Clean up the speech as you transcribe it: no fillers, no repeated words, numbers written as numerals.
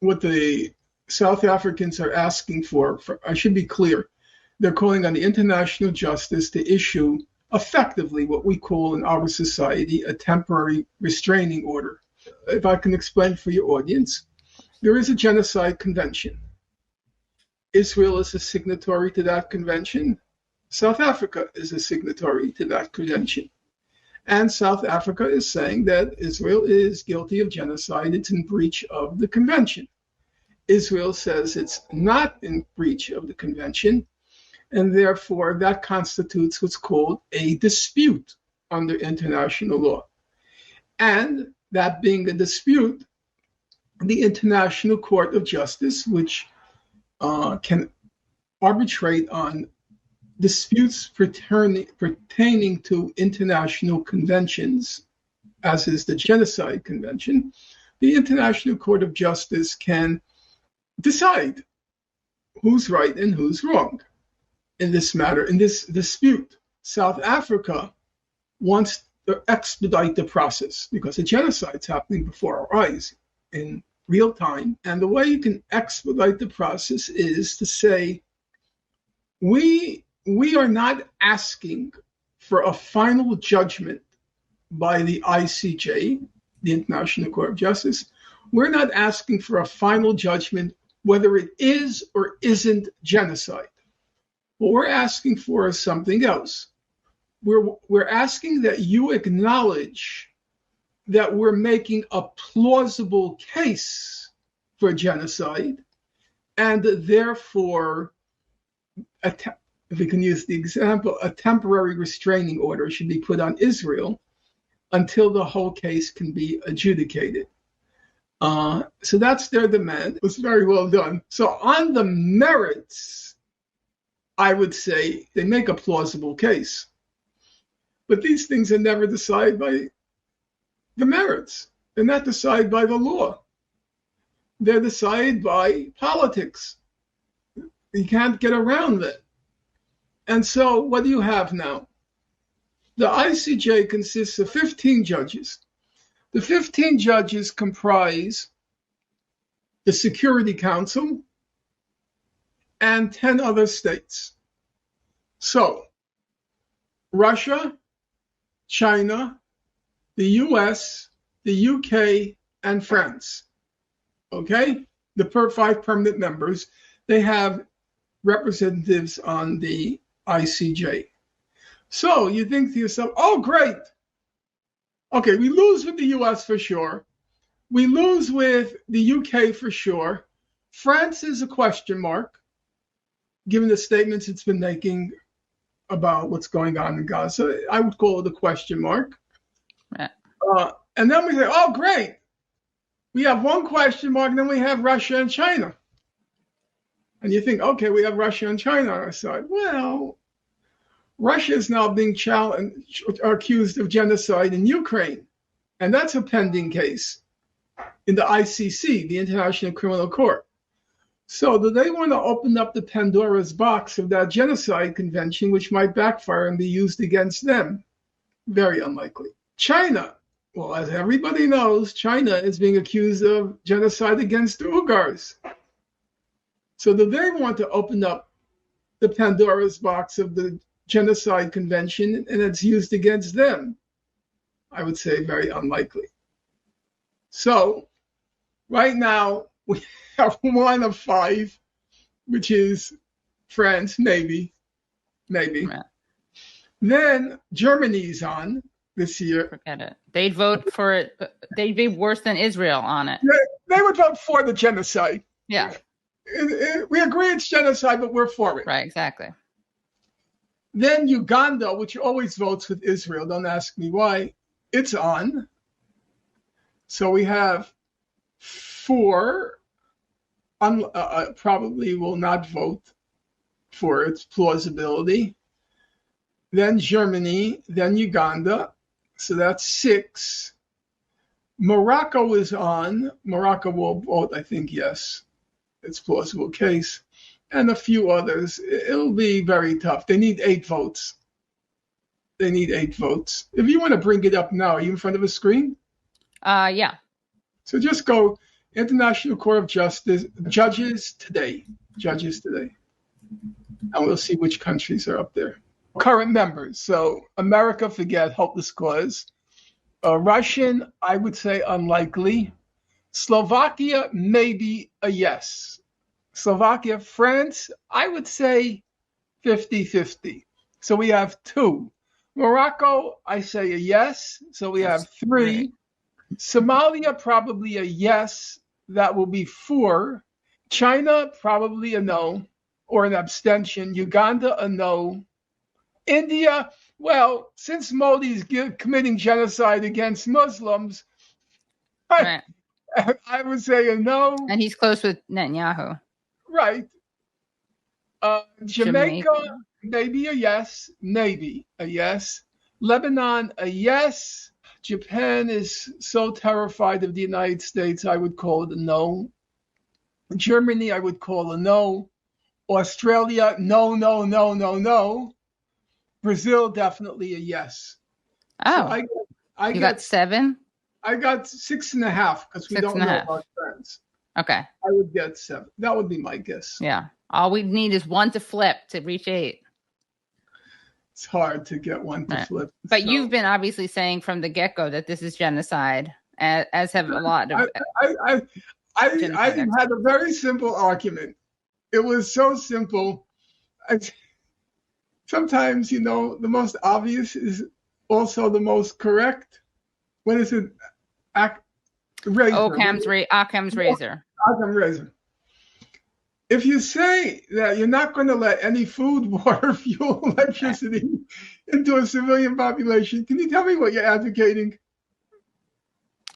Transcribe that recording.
what the South Africans are asking for, I should be clear, they're calling on the international justice to issue effectively what we call in our society a temporary restraining order. If I can explain for your audience, there is a genocide convention. Israel is a signatory to that convention. South Africa is a signatory to that convention. And South Africa is saying that Israel is guilty of genocide. It's in breach of the convention. Israel says it's not in breach of the convention, and therefore that constitutes what's called a dispute under international law. And that being a dispute, the International Court of Justice, which can arbitrate on disputes pertaining to international conventions, as is the Genocide Convention, the International Court of Justice can decide who's right and who's wrong in this matter, in this dispute. South Africa wants to expedite the process because a genocide's happening before our eyes in real time. And the way you can expedite the process is to say, we are not asking for a final judgment by the ICJ, the International Court of Justice. We're not asking for a final judgment whether it is or isn't genocide. What we're asking for is something else. We're asking that you acknowledge that we're making a plausible case for genocide, and therefore, if we can use the example, a temporary restraining order should be put on Israel until the whole case can be adjudicated. So that's their demand. It was very well done. So on the merits, I would say they make a plausible case. But these things are never decided by the merits. They're not decided by the law. They're decided by politics. You can't get around it. And so what do you have now? The ICJ consists of 15 judges. The 15 judges comprise the Security Council and 10 other states. So Russia, China, the US, the UK, and France. Okay? The 5 permanent members, they have representatives on the ICJ. So you think to yourself, oh, great. Okay, we lose with the US for sure. We lose with the UK for sure. France is a question mark, given the statements it's been making about what's going on in Gaza. I would call it a question mark. Right. And then we say, oh, great. We have one question mark, and then we have Russia and China. And you think, okay, we have Russia and China on our side. Well, Russia is now being challenged or accused of genocide in Ukraine. And that's a pending case in the ICC, the International Criminal Court. So do they want to open up the Pandora's box of that genocide convention, which might backfire and be used against them? Very unlikely. China, well, as everybody knows, China is being accused of genocide against the Uyghurs. So do they want to open up the Pandora's box of the genocide convention and it's used against them? I would say very unlikely. So right now we have 1 of 5, which is France, maybe. Right. Then Germany's on this year. Forget it. They'd vote for it. They'd be worse than Israel on it. They would vote for the genocide. Yeah. We agree it's genocide, but we're for it. Right, exactly. Then Uganda, which always votes with Israel, don't ask me why, it's on. So we have 4 probably will not vote for its plausibility. Then Germany, then Uganda. So that's 6. Morocco is on. Morocco will vote, I think, yes. It's a plausible case. And a few others. It'll be very tough. They need 8 votes. They need 8 votes. If you want to bring it up now, are you in front of a screen? Yeah. So just go International Court of Justice, judges today. And we'll see which countries are up there. Current members. So America, forget, hopeless cause. Russian, I would say unlikely. Slovakia, maybe a yes. Slovakia, France, I would say 50-50. So we have 2. Morocco, I say a yes. So we have 3. Somalia, probably a yes. That will be 4. China, probably a no or an abstention. Uganda, a no. India, well, since Modi's committing genocide against Muslims, Right. I would say a no. And he's close with Netanyahu. Right. Jamaica, maybe a yes. Maybe a yes. Lebanon, a yes. Japan is so terrified of the United States, I would call it a no. Germany, I would call a no. Australia, no. Brazil, definitely a yes. Oh, so I got 7? I got 6.5 because we don't know about France. Okay. I would get 7. That would be my guess. Yeah. All we need is 1 to flip to reach 8. It's hard to get 1 to flip. But you've been obviously saying from the get-go that this is genocide, as have a lot of. I had a very simple argument. It was so simple. Sometimes, the most obvious is also the most correct. What is it? Razor. Occam's razor. Occam's razor. If you say that you're not going to let any food, water, fuel, electricity into a civilian population, can you tell me what you're advocating?